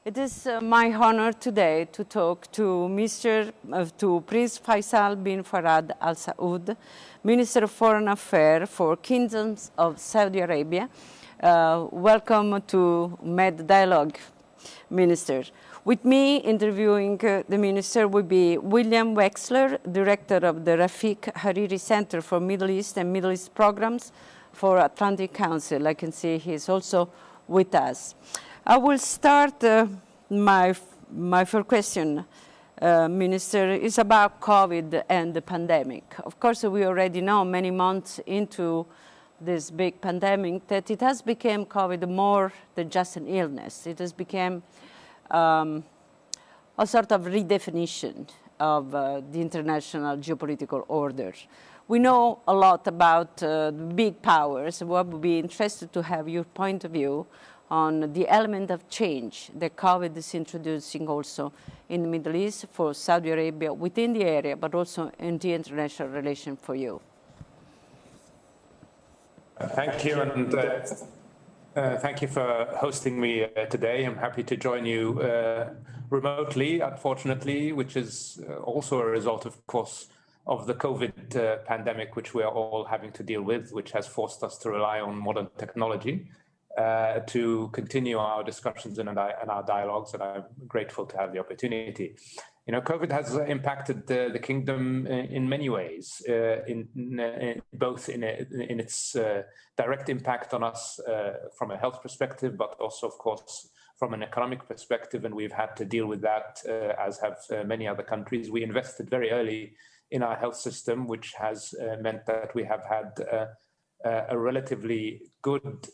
It is my honor today to talk to Prince Faisal Bin Farhan Al Saud, Minister of Foreign Affairs for Kingdoms of Saudi Arabia. Welcome to MED Dialogue, Minister. With me interviewing the Minister will be William Wexler, Director of the Rafik Hariri Center for Middle East and Middle East Programs for Atlantic Council. I can see he's also with us. I will start my first question, Minister, is about COVID and the pandemic. Of course, we already know many months into this big pandemic that it has become COVID more than just an illness. It has become a sort of redefinition of the international geopolitical order. We know a lot about big powers. We would be interested to have your point of view on the element of change that COVID is introducing also in the Middle East for Saudi Arabia within the area, but also in the international relation for you. Thank you, and thank you for hosting me today. I'm happy to join you remotely, unfortunately, which is also a result, of course, of the COVID pandemic, which we are all having to deal with, which has forced us to rely on modern technology to continue our discussions and our dialogues, and I'm grateful to have the opportunity. You know, COVID has impacted the kingdom in many ways, both in its direct impact on us from a health perspective, but also, of course, from an economic perspective, and we've had to deal with that, as have many other countries. We invested very early in our health system, which has meant that we have had a relatively good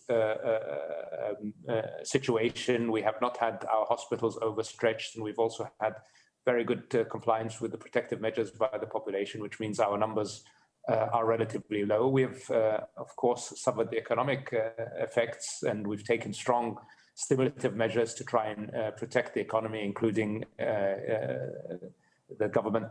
situation. We have not had our hospitals overstretched, and we've also had very good compliance with the protective measures by the population, which means our numbers are relatively low. We have, of course, suffered the economic effects, and we've taken strong stimulative measures to try and protect the economy, including the government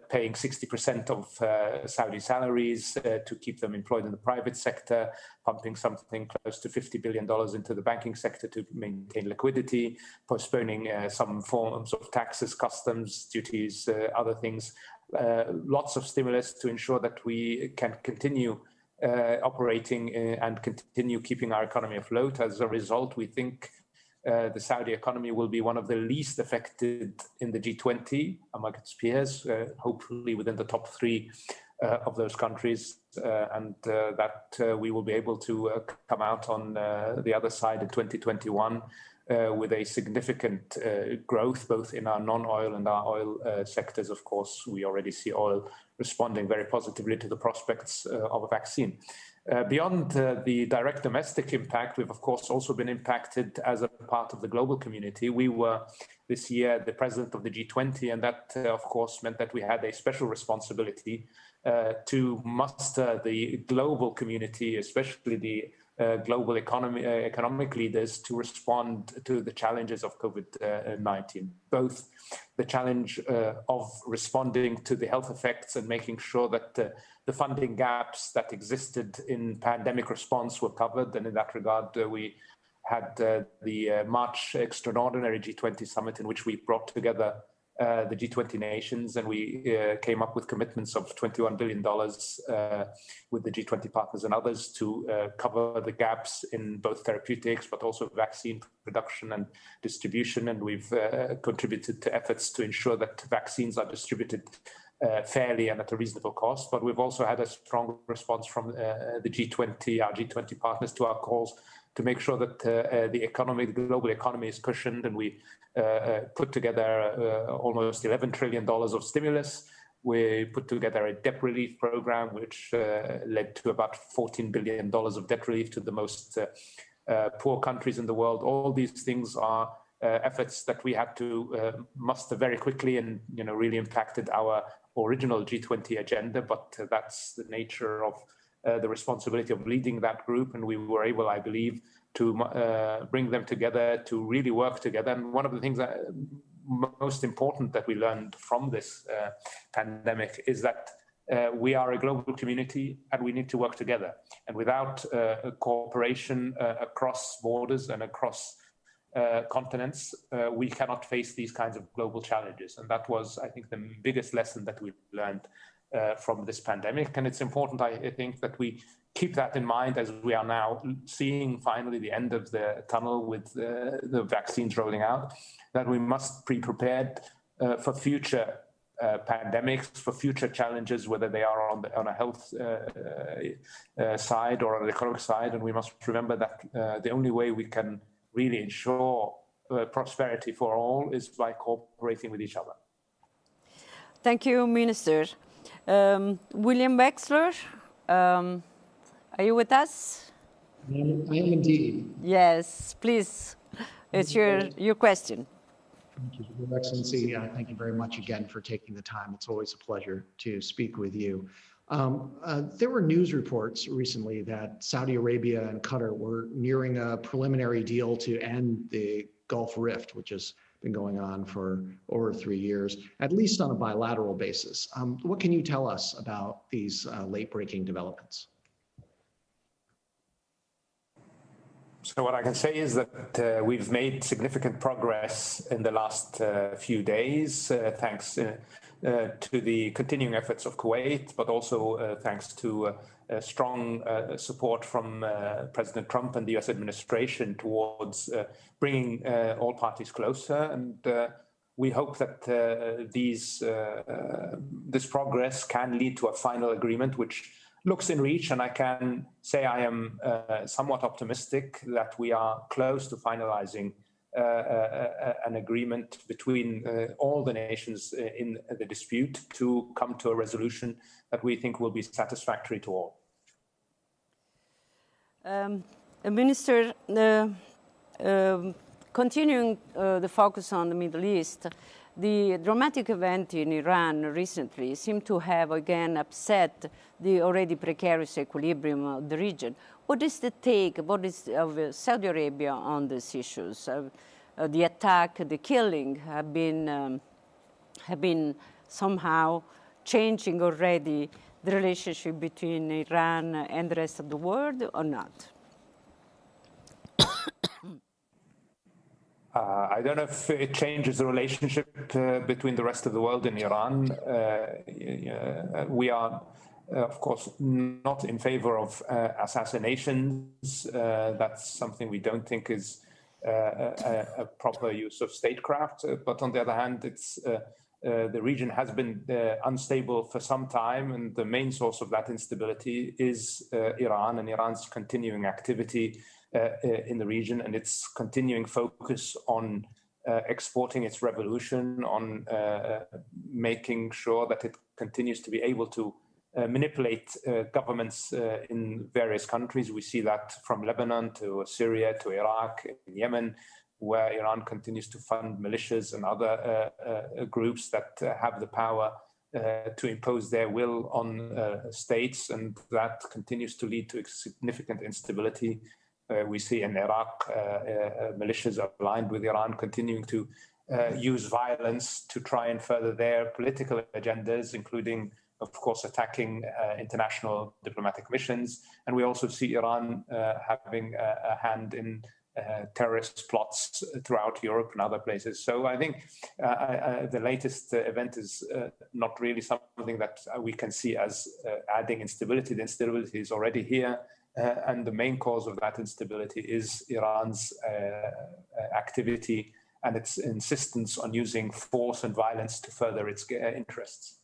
paying 60% of Saudi salaries to keep them employed in the private sector, pumping something close to $50 billion into the banking sector to maintain liquidity, postponing some forms of taxes, customs, duties, other things. Lots of stimulus to ensure that we can continue operating and continue keeping our economy afloat. As a result, we think the Saudi economy will be one of the least affected in the G20 among its peers, hopefully within the top three of those countries, and that we will be able to come out on the other side in 2021 with a significant growth, both in our non-oil and our oil sectors. Of course, we already see oil responding very positively to the prospects of a vaccine. Beyond the direct domestic impact, we've of course also been impacted as a part of the global community. We were this year the president of the G20, and that of course meant that we had a special responsibility to muster the global community, especially the global economic leaders, to respond to the challenges of COVID-19, both the challenge of responding to the health effects and making sure that the funding gaps that existed in pandemic response were covered. And in that regard, we had the March extraordinary G20 summit in which we brought together the G20 nations, and we came up with commitments of $21 billion with the G20 partners and others to cover the gaps in both therapeutics, but also vaccine production and distribution. And we've contributed to efforts to ensure that vaccines are distributed fairly and at a reasonable cost. But we've also had a strong response from the G20, our G20 partners, to our calls to make sure that the global economy is cushioned, and we put together almost $11 trillion of stimulus. We put together a debt relief program, which led to about $14 billion of debt relief to the most poor countries in the world. All these things are efforts that we had to muster very quickly, and really impacted our original G20 agenda. But that's the nature of the responsibility of leading that group, and we were able, I believe, to bring them together to really work together. And one of the things that most important that we learned from this pandemic is that we are a global community and we need to work together. And without cooperation across borders and across continents, we cannot face these kinds of global challenges. And that was, I think, the biggest lesson that we learned from this pandemic. And it's important, I think, that we keep that in mind as we are now seeing finally the end of the tunnel with the vaccines rolling out, that we must be prepared for future pandemics, for future challenges, whether they are on a health side or on the economic side. And we must remember that the only way we can really ensure prosperity for all is by cooperating with each other. Thank you, Minister. William Wexler, are you with us? I am indeed. Yes, please. It's your question. Thank you, Your Excellency. Thank you very much again for taking the time. It's always a pleasure to speak with you. There were news reports recently that Saudi Arabia and Qatar were nearing a preliminary deal to end the Gulf Rift, which has been going on for over 3 years, at least on a bilateral basis. What can you tell us about these late-breaking developments? So what I can say is that we've made significant progress in the last few days, thanks to the continuing efforts of Kuwait, but also thanks to strong support from President Trump and the US administration towards bringing all parties closer. And we hope that this progress can lead to a final agreement, which looks in reach, and I can say I am somewhat optimistic that we are close to finalizing an agreement between all the nations in the dispute to come to a resolution that we think will be satisfactory to all. Minister, continuing the focus on the Middle East, the dramatic event in Iran recently seemed to have again upset the already precarious equilibrium of the region. What is the take, of Saudi Arabia on these issues? The attack, the killing have been somehow changing already the relationship between Iran and the rest of the world or not? I don't know if it changes the relationship between the rest of the world and Iran. We are, of course, not in favor of assassinations. That's something we don't think is a proper use of statecraft. But on the other hand, the region has been unstable for some time, and the main source of that instability is Iran and Iran's continuing activity in the region, and its continuing focus on exporting its revolution, on making sure that it continues to be able to manipulate governments in various countries. We see that from Lebanon to Syria to Iraq, and Yemen, where Iran continues to fund militias and other groups that have the power to impose their will on states, and that continues to lead to significant instability. We see in Iraq militias aligned with Iran continuing to use violence to try and further their political agendas, including, of course, attacking international diplomatic missions. And we also see Iran having a hand in terrorist plots throughout Europe and other places. So I think the latest event is not really something that we can see as adding instability. The instability is already here. And the main cause of that instability is Iran's activity and its insistence on using force and violence to further its interests.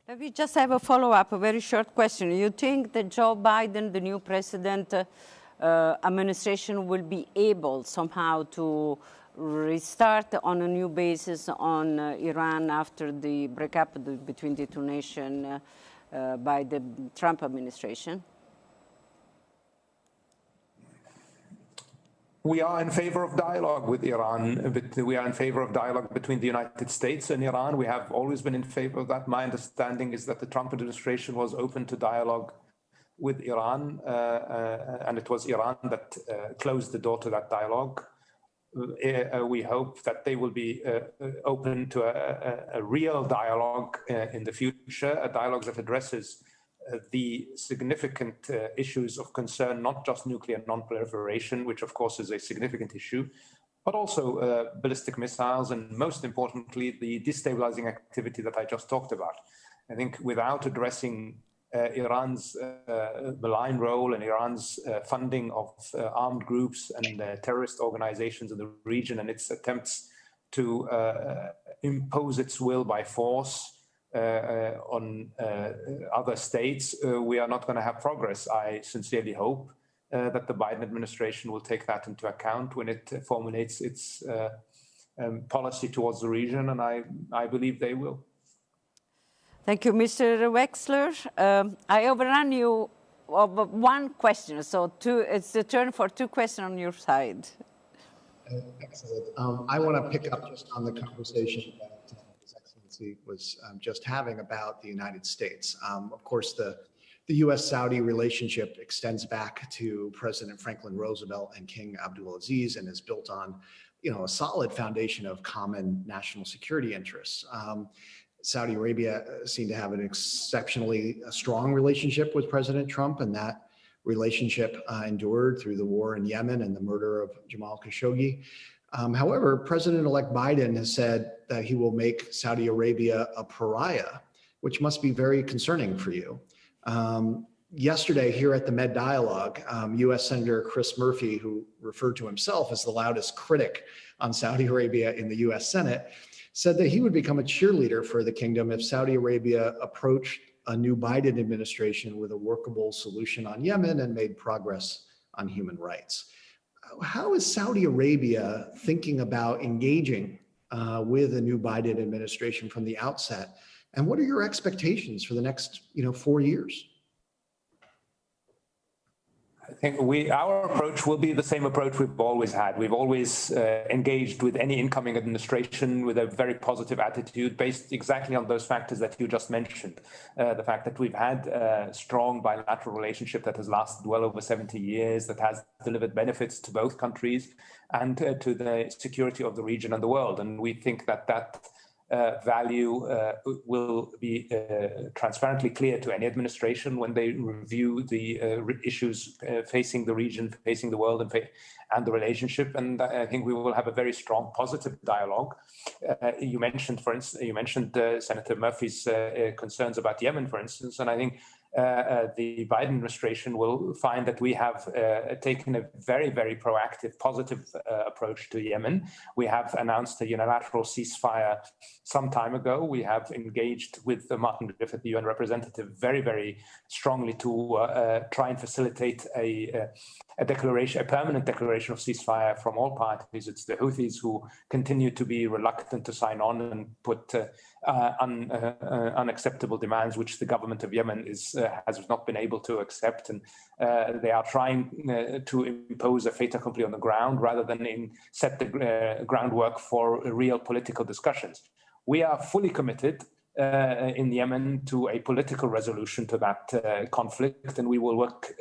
Let me just have a follow-up, a very short question. You think that Joe Biden, the new president, administration will be able somehow to restart on a new basis on Iran after the breakup between the two nations by the Trump administration? We are in favor of dialogue with Iran. We are in favor of dialogue between the United States and Iran. We have always been in favor of that. My understanding is that the Trump administration was open to dialogue with Iran, and it was Iran that closed the door to that dialogue. We hope that they will be open to a real dialogue in the future, a dialogue that addresses the significant issues of concern, not just nuclear non-proliferation, which of course is a significant issue, but also ballistic missiles, and most importantly, the destabilizing activity that I just talked about. I think without addressing Iran's malign role and Iran's funding of armed groups and terrorist organizations in the region and its attempts to impose its will by force on other states, we are not going to have progress. I sincerely hope that the Biden administration will take that into account when it formulates its policy towards the region, and I believe they will. Thank you, Mr. Wexler. I overrun you of one question, so it's the turn for two questions on your side. Excellent. I want to pick up just on the conversation that His Excellency was just having about the United States. Of course, the U.S.-Saudi relationship extends back to President Franklin Roosevelt and King Abdulaziz and is built on, a solid foundation of common national security interests. Saudi Arabia seemed to have an exceptionally strong relationship with President Trump, and that relationship endured through the war in Yemen and the murder of Jamal Khashoggi. However, President-elect Biden has said that he will make Saudi Arabia a pariah, which must be very concerning for you. Yesterday, here at the Med Dialogue, U.S. Senator Chris Murphy, who referred to himself as the loudest critic on Saudi Arabia in the U.S. Senate, said that he would become a cheerleader for the kingdom if Saudi Arabia approached a new Biden administration with a workable solution on Yemen and made progress on human rights. How is Saudi Arabia thinking about engaging with a new Biden administration from the outset? And what are your expectations for the next, 4 years? I think our approach will be the same approach we've always had. We've always engaged with any incoming administration with a very positive attitude based exactly on those factors that you just mentioned. The fact that we've had a strong bilateral relationship that has lasted well over 70 years, that has delivered benefits to both countries and to the security of the region and the world. And we think that value will be transparently clear to any administration when they review the issues facing the region, facing the world, and the relationship. And I think we will have a very strong, positive dialogue. You mentioned, for instance, Senator Murphy's concerns about Yemen, for instance, and I think the Biden administration will find that we have taken a very, very proactive, positive approach to Yemen. We have announced a unilateral ceasefire some time ago. We have engaged with Martin Griffith, the UN representative, very, very strongly to try and facilitate a permanent declaration of ceasefire from all parties. It's the Houthis who continue to be reluctant to sign on and put unacceptable demands, which the government of Yemen has not been able to accept. And they are trying to impose a fait accompli on the ground rather than set the groundwork for real political discussions. We are fully committed in Yemen to a political resolution to that conflict, and we will work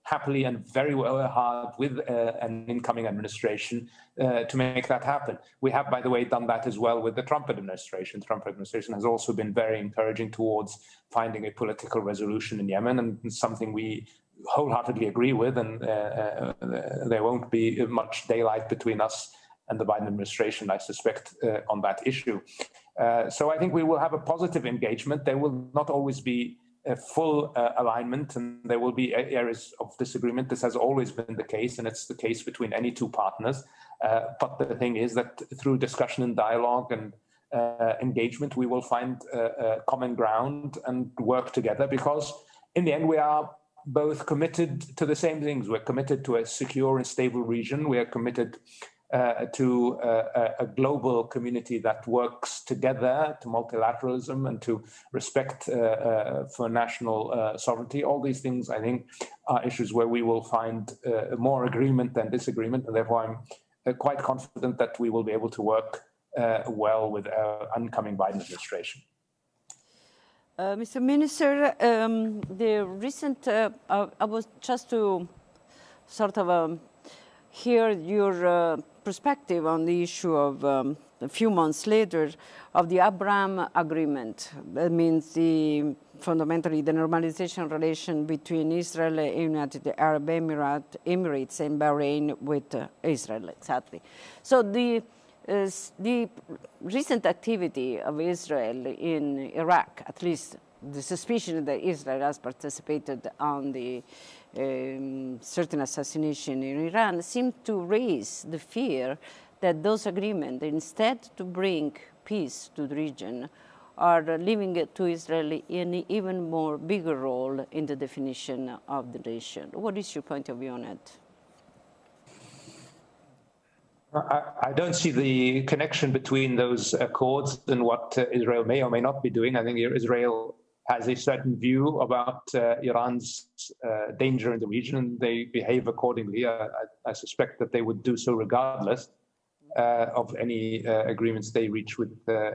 happily and very hard with an incoming administration to make that happen. We have, by the way, done that as well with the Trump administration. The Trump administration has also been very encouraging towards finding a political resolution in Yemen, and something we wholeheartedly agree with, and there won't be much daylight between us and the Biden administration, I suspect, on that issue. So I think we will have a positive engagement. There will not always be a full alignment, and there will be areas of disagreement. This has always been the case, and it's the case between any two partners. But the thing is that through discussion and dialogue and engagement, we will find common ground and work together, because in the end, we are both committed to the same things. We're committed to a secure and stable region. We are committed to a global community that works together, to multilateralism and to respect for national sovereignty. All these things, I think, are issues where we will find more agreement than disagreement, and therefore I'm quite confident that we will be able to work well with our oncoming Biden administration. Mr. Minister, the recent, I was just to sort of hear your perspective on the issue of a few months later of the Abraham Agreement. That means fundamentally the normalization relation between Israel and United Arab Emirates and Bahrain with Israel, exactly. So the recent activity of Israel in Iraq, at least the suspicion that Israel has participated on the certain assassination in Iran, seem to raise the fear that those agreements, instead to bring peace to the region, are leaving it to Israel an even more bigger role in the definition of the nation. What is your point of view on it? I don't see the connection between those accords and what Israel may or may not be doing. I think Israel has a certain view about Iran's danger in the region, and they behave accordingly. I suspect that they would do so regardless of any agreements they reach with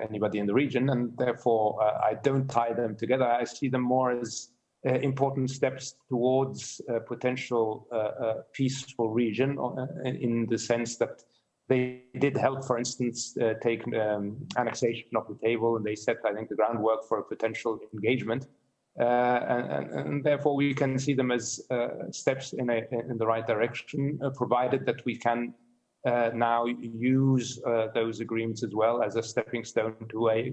anybody in the region, and therefore I don't tie them together. I see them more as important steps towards a potential peaceful region, in the sense that they did help, for instance, take annexation off the table, and they set, I think, the groundwork for a potential engagement. And therefore, we can see them as steps in the right direction, provided that we can now use those agreements as well as a stepping stone to a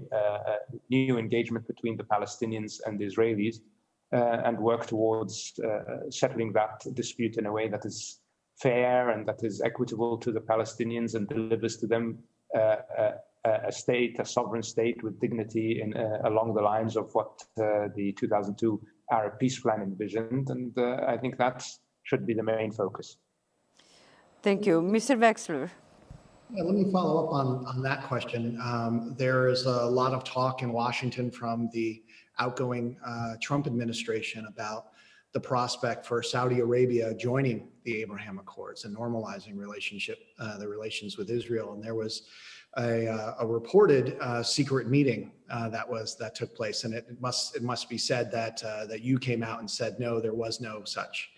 new engagement between the Palestinians and the Israelis, and work towards settling that dispute in a way that is fair and that is equitable to the Palestinians and delivers to them a state, a sovereign state with dignity along the lines of what the 2002 Arab peace plan envisioned. And I think that should be the main focus. Thank you. Mr. Wexler. Yeah, let me follow up on that question. There is a lot of talk in Washington from the outgoing Trump administration about the prospect for Saudi Arabia joining the Abraham Accords and normalizing the relations with Israel. And there was a reported secret meeting that took place, and it must be said that you came out and said no, there was no such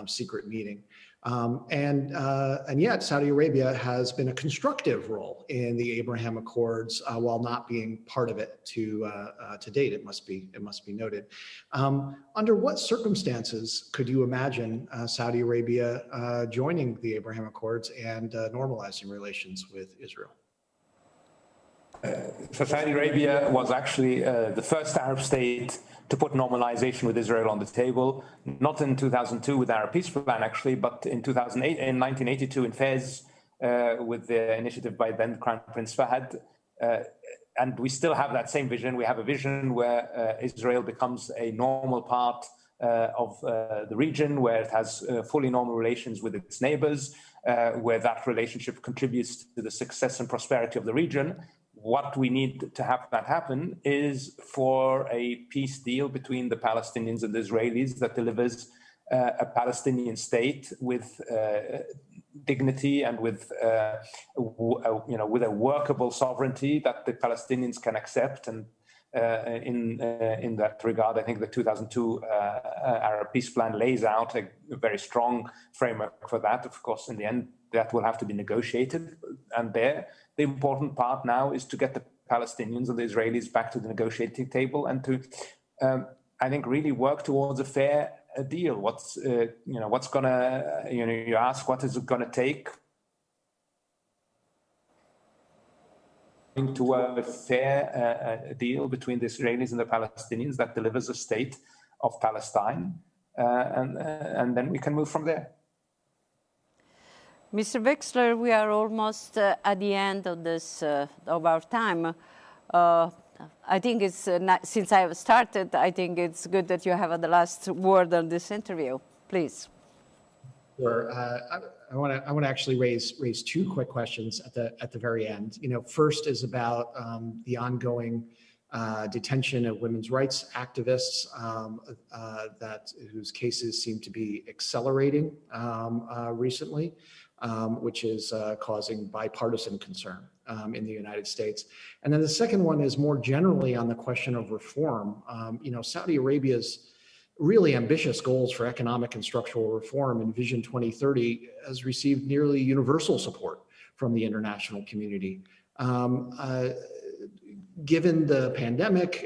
secret meeting. And yet Saudi Arabia has been a constructive role in the Abraham Accords while not being part of it to date. It must be noted. Under what circumstances could you imagine Saudi Arabia joining the Abraham Accords and normalizing relations with Israel? So Saudi Arabia was actually the first Arab state to put normalization with Israel on the table, not in 2002 with the Arab peace plan actually, but in 2008, in 1982 in Fez, with the initiative by then Crown Prince Fahd. And we still have that same vision. We have a vision where Israel becomes a normal part of the region, where it has fully normal relations with its neighbors, where that relationship contributes to the success and prosperity of the region. What we need to have that happen is for a peace deal between the Palestinians and the Israelis that delivers a Palestinian state with dignity and with with a workable sovereignty that the Palestinians can accept. And in that regard, I think the 2002 Arab peace plan lays out a very strong framework for that. Of course, in the end, that will have to be negotiated. And the important part now is to get the Palestinians and the Israelis back to the negotiating table and to, I think, really work towards a fair deal. What's gonna, you ask, what is it gonna take to a fair deal between the Israelis and the Palestinians that delivers a state of Palestine, and then we can move from there. Mr. Wexler, we are almost at the end of this of our time. I think it's since I have started, I think it's good that you have the last word on this interview. Please. Sure. I want to actually raise two quick questions at the very end. First is about the ongoing detention of women's rights activists whose cases seem to be accelerating recently, which is causing bipartisan concern in the United States. And then the second one is more generally on the question of reform. Saudi Arabia's really ambitious goals for economic and structural reform in Vision 2030 has received nearly universal support from the international community. Given the pandemic,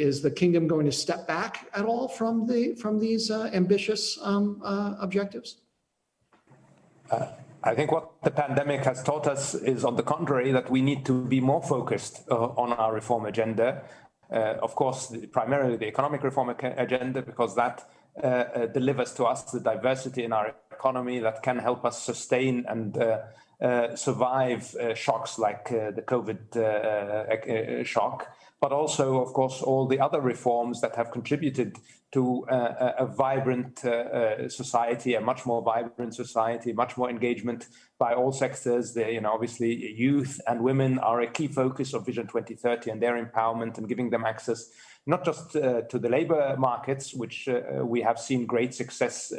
is the kingdom going to step back at all from these ambitious objectives? I think what the pandemic has taught us is, on the contrary, that we need to be more focused on our reform agenda. Of course, primarily the economic reform agenda, because that delivers to us the diversity in our economy that can help us sustain and survive shocks like the COVID shock, but also, of course, all the other reforms that have contributed to a vibrant society, a much more vibrant society, much more engagement by all sectors. Obviously, youth and women are a key focus of Vision 2030 and their empowerment and giving them access not just to the labor markets, which we have seen great success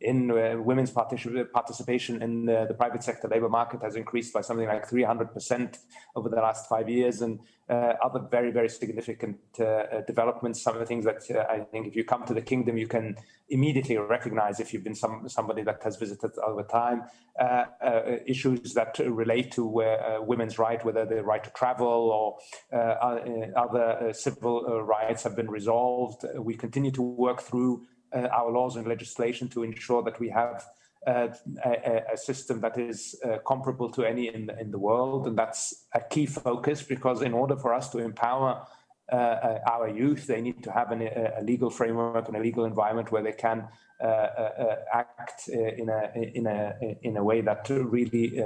in women's participation in the private sector labor market has increased by something like 300% over the last 5 years, and other very, very significant developments. Some of the things that I think if you come to the kingdom, you can immediately recognize if you've been somebody that has visited over time. Issues that relate to women's right, whether the right to travel or other civil rights have been resolved. We continue to work through our laws and legislation to ensure that we have a system that is comparable to any in the world. And that's a key focus, because in order for us to empower our youth, they need to have a legal framework and a legal environment where they can act in a way that really,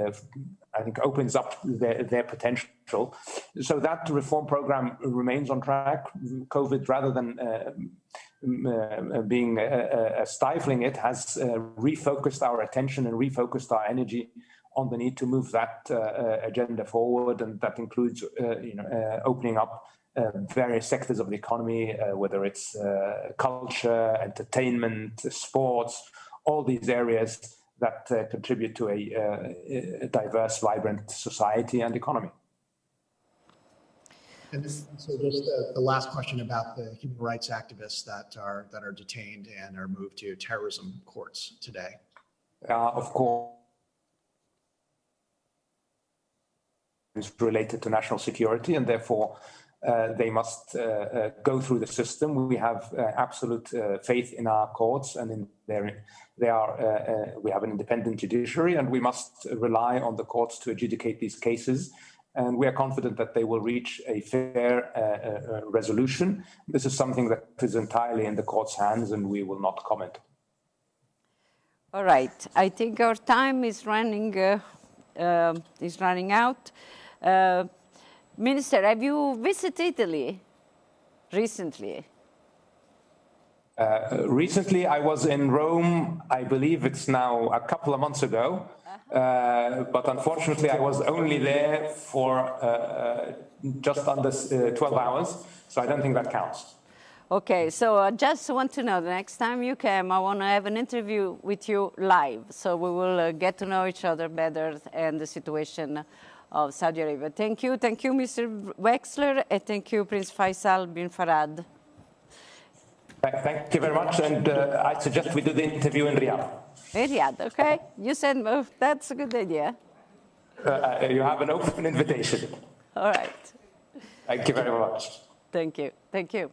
I think, opens up their potential. So that reform program remains on track. COVID, rather than being stifling it, has refocused our attention and refocused our energy on the need to move that agenda forward, and that includes opening up various sectors of the economy, whether it's culture, entertainment, sports, all these areas that contribute to a diverse, vibrant society and economy. And so just the last question about the human rights activists that are detained and are moved to terrorism courts today. Of course, it's related to national security, and therefore they must go through the system. We have absolute faith in our courts and in we have an independent judiciary, and we must rely on the courts to adjudicate these cases. And we are confident that they will reach a fair resolution. This is something that is entirely in the court's hands, and we will not comment. All right. I think our time is running out. Minister, have you visited Italy recently? Recently, I was in Rome. I believe it's now a couple of months ago. But unfortunately, I was only there for just under 12 hours, so I don't think that counts. Okay, so I just want to know, the next time you come, I want to have an interview with you live, so we will get to know each other better and the situation of Saudi Arabia. Thank you, Mr. Wexler, and thank you, Prince Faisal Bin Farhan. Thank you very much, and I suggest we do the interview in Riyadh. In Riyadh, okay? You said that's a good idea. You have an open invitation. All right. Thank you very much. Thank you.